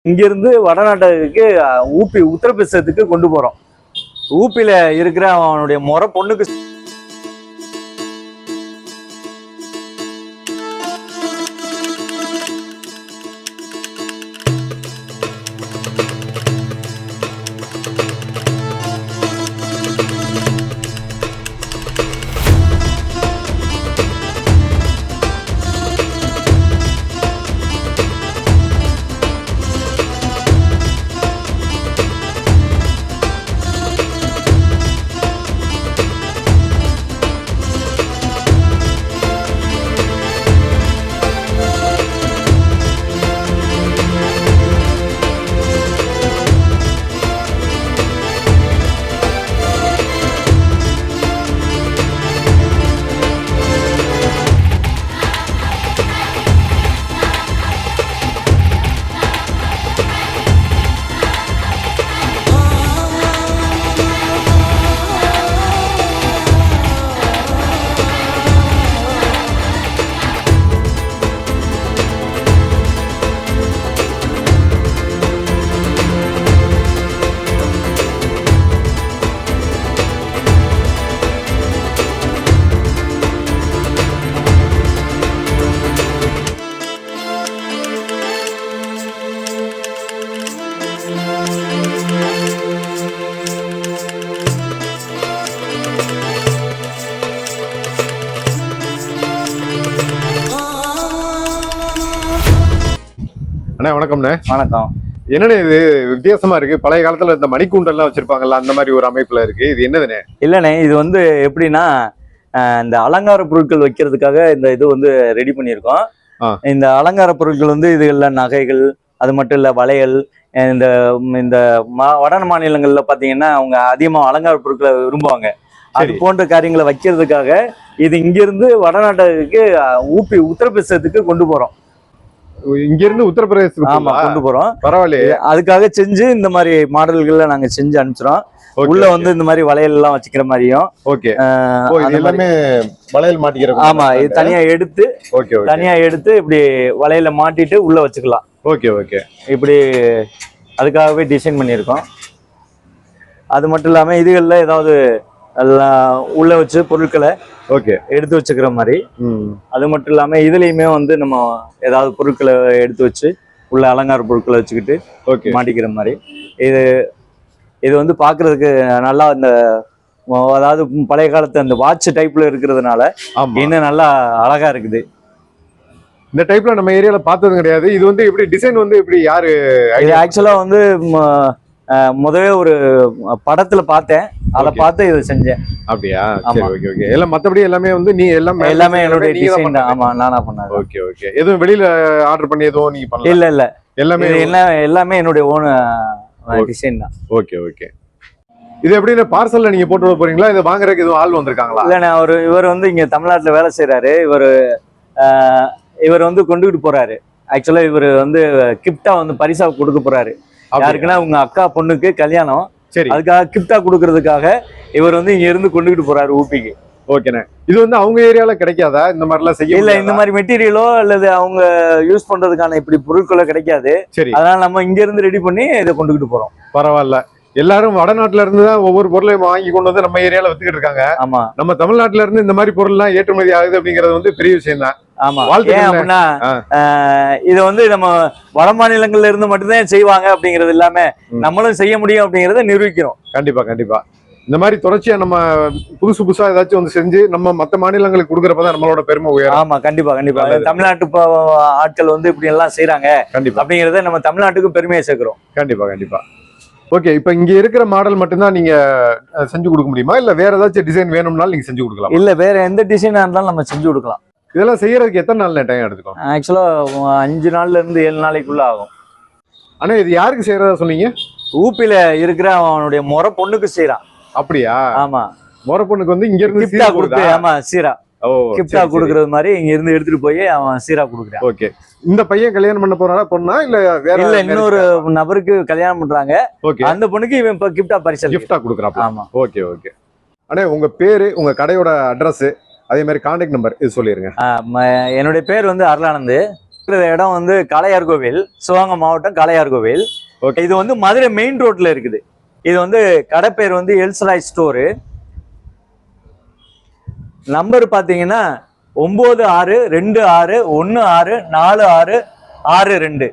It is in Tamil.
இங்கிருந்து வடநாட்டுக்கு ஊபி உத்தரப்பிரதேசத்துக்கு கொண்டு போறோம். ஊபியில இருக்கிற அவனுடைய முறை பொண்ணுக்கு அண்ணா வணக்கம்ண்ணே. வணக்கம். என்னண்ணே இது வித்தியாசமா இருக்கு? பழைய காலத்துல இந்த மணிக்கூண்டெல்லாம் வச்சிருப்பாங்கல்ல, அந்த மாதிரி ஒரு அமைப்புல இருக்கு. இது என்னதுண்ணே? இல்லண்ணே, இது வந்து எப்படின்னா இந்த அலங்கார பொருட்கள் வைக்கிறதுக்காக இந்த இது வந்து ரெடி பண்ணியிருக்கோம். இந்த அலங்கார பொருட்கள் வந்து இதுல நகைகள், அது மட்டும் இல்ல வளையல். இந்த இந்த வட மாநிலங்கள்ல பாத்தீங்கன்னா அவங்க அதிகமா அலங்கார பொருட்களை விரும்புவாங்க. அது போன்ற காரியங்களை வைக்கிறதுக்காக இது இங்கிருந்து வடநாட்டுக்கு ஊபி உத்தரப்பிரதேசத்துக்கு கொண்டு போறோம். இங்க இருந்து உத்தரப்பிரதேசத்துக்கு கொண்டு போறோம். பரவாயில்லையே. அதுக்காக செஞ்சு இந்த மாதிரி மாடல்கள்ல நாங்க செஞ்சு அனுப்பிச்சிரோம். உள்ள வந்து இந்த மாதிரி வளையல் எல்லாம் வச்சுக்கிற மாதிரியும். ஓகே. எல்லாமே வளையல் மாட்டிக்கிற. ஆமா, இது தனியா எடுத்து இப்படி வளையல மாட்டிட்டு உள்ள வச்சுக்கலாம். Okay okay. இப்படி அதுக்காகவே டிசைன் பண்ணியிருக்கோம். அது மட்டும் இல்லாம இதுகள்ல ஏதாவது உள்ள வச்சு பொருட்களை எடுத்து வச்சுக்கிற மாதிரி. அது மட்டும் இல்லாம இதுலயுமே வந்து நம்ம ஏதாவது பொருட்களை எடுத்து வச்சு உள்ள அலங்கார பொருட்களை வச்சுக்கிட்டு மாட்டிக்கிற மாதிரி. இது வந்து பாக்குறதுக்கு நல்லா இந்த அதாவது பழைய காலத்து அந்த வாட்ச் டைப்ல இருக்கிறதுனால இன்னும் நல்லா அழகா இருக்குது. இந்த டைப்ல நம்ம ஏரியால பார்த்தது கிடையாது. இது வந்து எப்படி டிசைன் வந்து எப்படி யாரு? இது ஆக்சுவலா வந்து முதவே ஒரு படத்துல பார்த்தேன், அதை பார்த்து இதை செஞ்சேன். அப்படியா? சரி, ஓகே ஓகே. எல்லாம் மத்தபடி எல்லாமே வந்து நீ எல்லாமே என்னுடைய டிசைன் தான். ஆமா, நானா பண்ணேன். Okay okay. எதுவும் வெளியில ஆர்டர் பண்ணி எதுவும் நீங்க பண்ணல? இல்ல எல்லாமே என்னுடைய ஓன் டிசைன் தான். Okay okay. இது எப்படி பார்சல்ல நீங்க போட்டு வர போறீங்களா? இதை வாங்குறதுக்கு எதுவும் ஆள் வந்திருக்காங்களா? இல்லண்ணா, இவர் வந்து இங்க தமிழ்நாட்டுல வேலை செய்யறாரு. இவர் வந்து கொண்டுகிட்டு போறாரு. ஆக்சுவலா இவர் வந்து கிஃப்டா வந்து பரிசா கொடுக்க போறாரு. யாருக்குன்னா உங்க அக்கா பொண்ணுக்கு கல்யாணம். சரி, அதுக்காக கிஃப்டா கொடுக்கறதுக்காக இவர் வந்து இங்க இருந்து கொண்டுகிட்டு போறாரு ஊபிக்கு. ஓகேண்ணே. இது வந்து அவங்க ஏரியால கிடைக்காதா இந்த மாதிரி எல்லாம் செய்ய? இல்ல, இந்த மாதிரி மெட்டீரியலோ அல்லது அவங்க யூஸ் பண்றதுக்கான இப்படி பொருட்களோ கிடைக்காது. சரி, அதனால நம்ம இங்க இருந்து ரெடி பண்ணி இதை கொண்டுகிட்டு போறோம். பரவாயில்ல. எல்லாரும் வடநாட்டுல இருந்து தான் ஒவ்வொரு பொருளையும் வாங்கி கொண்டு வந்து நம்ம ஏரியால வித்துக்கிட்டு இருக்காங்க. ஆமா, நம்ம தமிழ்நாட்டுல இருந்து இந்த மாதிரி பொருள் எல்லாம் ஏற்றுமதி ஆகுது அப்படிங்கறது வந்து பெரிய விஷயம் தான். ஆமா, ஏன் அப்படின்னா இது வந்து நம்ம வட மாநிலங்கள்ல இருந்து மட்டும்தான் செய்வாங்க அப்படிங்கறது இல்லாம நம்மளும் செய்ய முடியும் அப்படிங்கறத நிரூபிக்கிறோம். கண்டிப்பா கண்டிப்பா. இந்த மாதிரி தொடர்ச்சியா நம்ம புதுசா ஏதாச்சும் வந்து செஞ்சு நம்ம மத்த மாநிலங்களுக்கு கொடுக்கறப்பதான் நம்மளோட பெருமை உயரும். ஆமா, கண்டிப்பா கண்டிப்பா. தமிழ்நாட்டு ஆட்கள் வந்து இப்படி எல்லாம் செய்யறாங்க அப்படிங்கறத நம்ம தமிழ்நாட்டுக்கு பெருமையை சேர்க்கிறோம். கண்டிப்பா கண்டிப்பா. ஓகே, இப்ப இங்க இருக்கிற மாடல் மட்டும்தான் நீங்க செஞ்சு கொடுக்க முடியுமா, இல்ல வேற ஏதாச்சும் டிசைன் வேணும்னாலும் நீங்க செஞ்சு கொடுக்கலாம்? இல்ல, வேற எந்த டிசைனா இருந்தாலும் நம்ம செஞ்சு கொடுக்கலாம். இதெல்லாம் செய்யறதுக்கு எத்தனை நாள் டைம் எடுத்துக்கும்? ஆக்சுவலா 5 நாள்ல இருந்து 7 நாளைக்குள்ள ஆகும். ஆனா இது யாருக்கு செய்யறதா சொன்னீங்க? ஊபியில இருக்கிற அவனுடைய முறை பொண்ணுக்கு செய்யறான். அப்படியா? ஆமா, முறை பொண்ணுக்கு வந்து இங்க இருந்து கிஃப்டா கொடுத்து. ஆமா, சீரா கிஃப்டா கொடுக்கறது மாதிரி இங்க இருந்து எடுத்துட்டு போய் அவன் சீரா கொடுக்குறான். ஓகே. இந்த பையன் கல்யாணம் பண்ண போறாரா பொண்ணா, இல்ல வேற? இல்ல, இன்னொரு நபருக்கு கல்யாணம் பண்றாங்க. அந்த பொண்ணுக்கு இவன் இப்ப கிஃப்டா கொடுக்குறான். ஆமா, ஓகே ஓகே. அண்ணே, உங்க பேரு, உங்க கடையோட அட்ரஸ், அதே மாதிரி கான்டாக்ட் நம்பர் இது சொல்லிருங்க. என்னுடைய பேர் வந்து அருளானந்த். இடம் வந்து காளையார்கோவில், சிவகங்கை மாவட்டம் காளையார்கோவில். ஓகே, இது வந்து மதுரை மெயின் ரோட்ல இருக்குது. இது வந்து கடை பேர் வந்து எல்சலாய் ஸ்டோரு. நம்பர் பாத்தீங்கன்னா 9626164662.